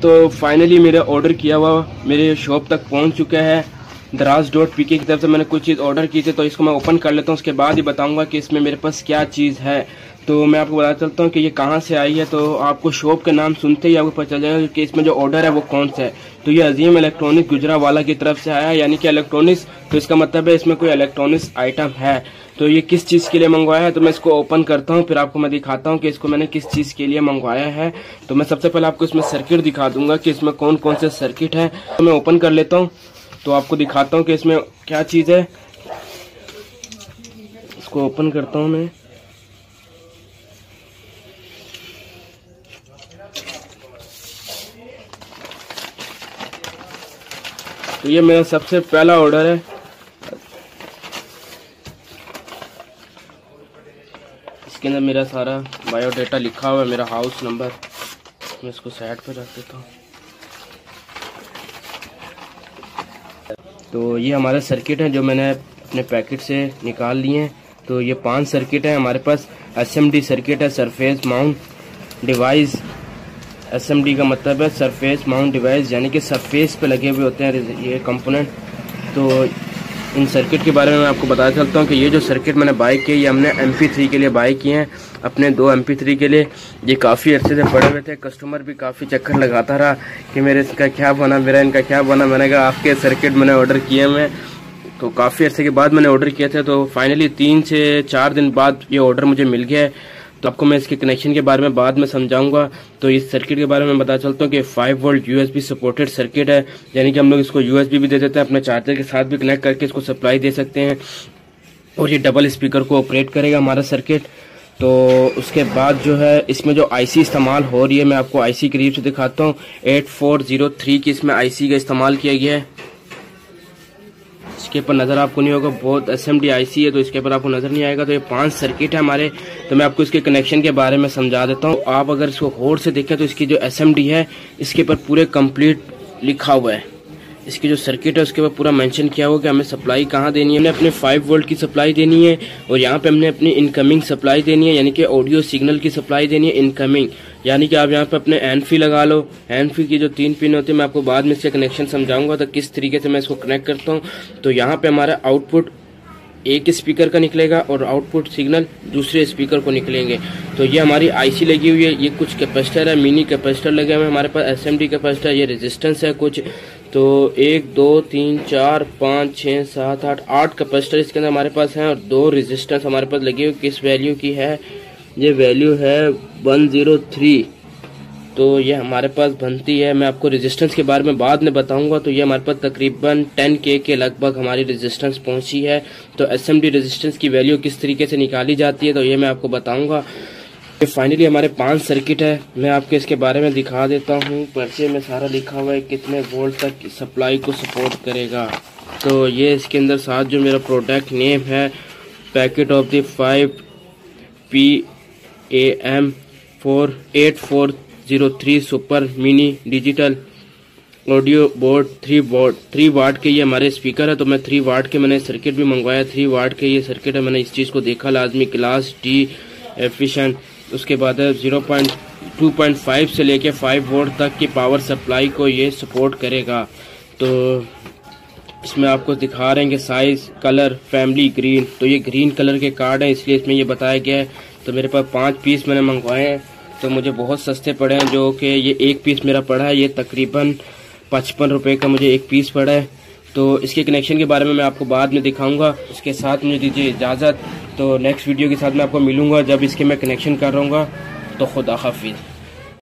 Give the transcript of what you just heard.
तो फाइनली मेरा ऑर्डर किया हुआ मेरे शॉप तक पहुंच चुका है। दराज.pk की तरफ से मैंने कुछ चीज़ ऑर्डर की थी, तो इसको मैं ओपन कर लेता हूं, उसके बाद ही बताऊंगा कि इसमें मेरे पास क्या चीज़ है। तो मैं आपको बता चलता हूं कि ये कहां से आई है। तो आपको शॉप के नाम सुनते ही आपको पता चल जाएगा कि इसमें जो ऑर्डर है वो कौन सा है। तो ये अजीम इलेक्ट्रॉनिक गुजरावाला की तरफ से आया है, यानी कि इलेक्ट्रॉनिक्स, तो इसका मतलब है इसमें कोई इलेक्ट्रॉनिक्स आइटम है। तो ये किस चीज़ के लिए मंगवाया है, तो मैं इसको ओपन करता हूँ, फिर आपको मैं दिखाता हूँ कि इसको मैंने किस चीज़ के लिए मंगवाया है। तो मैं सबसे पहले आपको इसमें सर्किट दिखा दूंगा कि इसमें कौन कौन से सर्किट है। तो मैं ओपन कर लेता हूँ, तो आपको दिखाता हूँ कि इसमें क्या चीज़ है। इसको ओपन करता हूँ मैं। तो ये मेरा सबसे पहला ऑर्डर है। इसके अंदर मेरा सारा बायोडाटा लिखा हुआ है, मेरा हाउस नंबर। मैं इसको साइड पर रख देता हूँ। तो ये हमारे सर्किट हैं जो मैंने अपने पैकेट से निकाल लिए हैं। तो ये 5 सर्किट है हमारे पास। SMD सर्किट है, सरफेस माउंट डिवाइस। SMD का मतलब है सरफेस माउंट डिवाइस, यानी कि सरफेस पे लगे हुए होते हैं ये कंपोनेंट। तो इन सर्किट के बारे में मैं आपको बता चलता हूँ कि ये जो सर्किट मैंने बाय किए, ये हमने MP3 के लिए बाय किए हैं, अपने 2 MP3 के लिए। ये काफ़ी अर्से से पड़े हुए थे, कस्टमर भी काफ़ी चक्कर लगाता रहा कि मेरे इसका क्या बना, मेरा इनका क्या बना। मैंने कहा आपके सर्किट मैंने ऑर्डर किए मैं, तो काफ़ी अर्से के बाद मैंने ऑर्डर किए थे। तो फाइनली 3 से 4 दिन बाद ये ऑर्डर मुझे मिल गया है। तो आपको मैं इसके कनेक्शन के बारे में बाद में समझाऊंगा। तो इस सर्किट के बारे में बता चलता हूँ कि 5 वोल्ट USB सपोर्टेड सर्किट है, यानी कि हम लोग इसको USB भी दे देते हैं, अपने चार्जर के साथ भी कनेक्ट करके इसको सप्लाई दे सकते हैं। और ये डबल स्पीकर को ऑपरेट करेगा हमारा सर्किट। तो उसके बाद जो है इसमें जो IC इस्तेमाल हो रही है, मैं आपको IC करीब से दिखाता हूँ। 8403 की इसमें IC का इस्तेमाल किया गया है। इसके ऊपर नज़र आपको नहीं होगा, बहुत SMD IC है, तो इसके ऊपर आपको नज़र नहीं आएगा। तो ये 5 सर्किट है हमारे। तो मैं आपको इसके कनेक्शन के बारे में समझा देता हूँ। आप अगर इसको गौर से देखें तो इसकी जो SMD है, इसके ऊपर पूरे कंप्लीट लिखा हुआ है। इसकी जो सर्किट है उसके ऊपर पूरा मेंशन किया हुआ कि हमें सप्लाई कहाँ देनी है। हमने अपने 5 वोल्ट की सप्लाई देनी है, और यहाँ पे हमने अपनी इनकमिंग सप्लाई देनी है, यानी कि ऑडियो सिग्नल की सप्लाई देनी है इनकमिंग। यानी कि आप यहाँ पे अपने एनफी लगा लो। एनफी की जो 3 पिन होती है, मैं आपको बाद में इससे कनेक्शन समझाऊंगा तो किस तरीके से मैं इसको कनेक्ट करता हूँ। तो यहाँ पे हमारा आउटपुट एक स्पीकर का निकलेगा और आउटपुट सिग्नल दूसरे स्पीकर को निकलेंगे। तो ये हमारी IC लगी हुई है। ये कुछ कैपेसिटर है, मिनी कैपेसिटर लगे हुए हैं हमारे पास, SMD कैपेसिटर। ये रेजिस्टेंस है कुछ। तो 1 2 3 4 5 6 7 8 कैपेसिटर इसके अंदर हमारे पास हैं, और 2 रेजिस्टेंस हमारे पास लगी हुई। किस वैल्यू की है? ये वैल्यू है 103। तो ये हमारे पास बनती है, मैं आपको रेजिस्टेंस के बारे में बाद में बताऊंगा। तो ये हमारे पास तकरीबन 10K के लगभग हमारी रेजिस्टेंस पहुंची है। तो SMD रेजिस्टेंस की वैल्यू किस तरीके से निकाली जाती है, तो ये मैं आपको बताऊंगा। ये फाइनली हमारे 5 सर्किट है, मैं आपको इसके बारे में दिखा देता हूँ। पर्चे में सारा लिखा हुआ है कितने वोल्ट तक सप्लाई को सपोर्ट करेगा। तो ये इसके अंदर साथ जो मेरा प्रोडक्ट नेम है, packet of the 5PAM 8403 super mini digital audio board 3 वाट के ये हमारे स्पीकर है। तो मैं 3 वाट के मैंने सर्किट भी मंगवाया। 3 वाट के ये सर्किट है, मैंने इस चीज़ को देखा लाजमी, क्लास D एफिशिएंट। उसके बाद 2.5 से लेके 5 वोल्ट तक की पावर सप्लाई को ये सपोर्ट करेगा। तो इसमें आपको दिखा रहे हैं कि साइज, कलर, फैमिली, ग्रीन। तो ये ग्रीन कलर के कार्ड है, इसलिए इसमें ये बताया गया है। तो मेरे पास 5 पीस मैंने मंगवाए हैं, तो मुझे बहुत सस्ते पड़े हैं। जो कि ये 1 पीस मेरा पड़ा है, ये तकरीबन 55 रुपये का मुझे 1 पीस पड़ा है। तो इसके कनेक्शन के बारे में मैं आपको बाद में दिखाऊंगा। इसके साथ मुझे दीजिए इजाज़त। तो नेक्स्ट वीडियो के साथ मैं आपको मिलूंगा जब इसके मैं कनेक्शन कर रहा हूँ। तो खुदा हाफिज़।